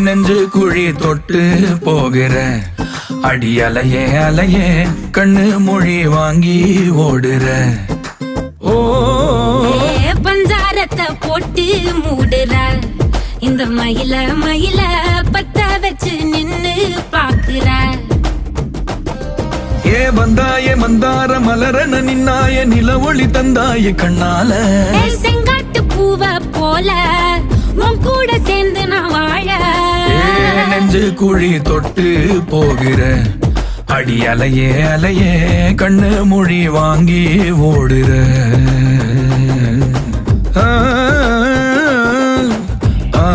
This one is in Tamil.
நெஞ்சு குழி தொட்டு போகிற அடி அலையே அலையே கண்ணு மொழி வாங்கி ஓடுற. ஓ பஞ்சாரத்தை போட்டு மூடுற இந்த மயில மயில பத்த வச்சு நின்னு பாக்குற. ஏ வந்தாய மந்தார மலரன நின்னாய நில ஒளி தந்தாய கண்ணால. செங்காட்டு பூவ போல உன் கூட சேர்ந்து நான் வாழ. நெஞ்சு குழி தொட்டு போகிற அடி அலையே அலையே கண்ணு மொழி வாங்கி ஓடுற. ஆ ஆ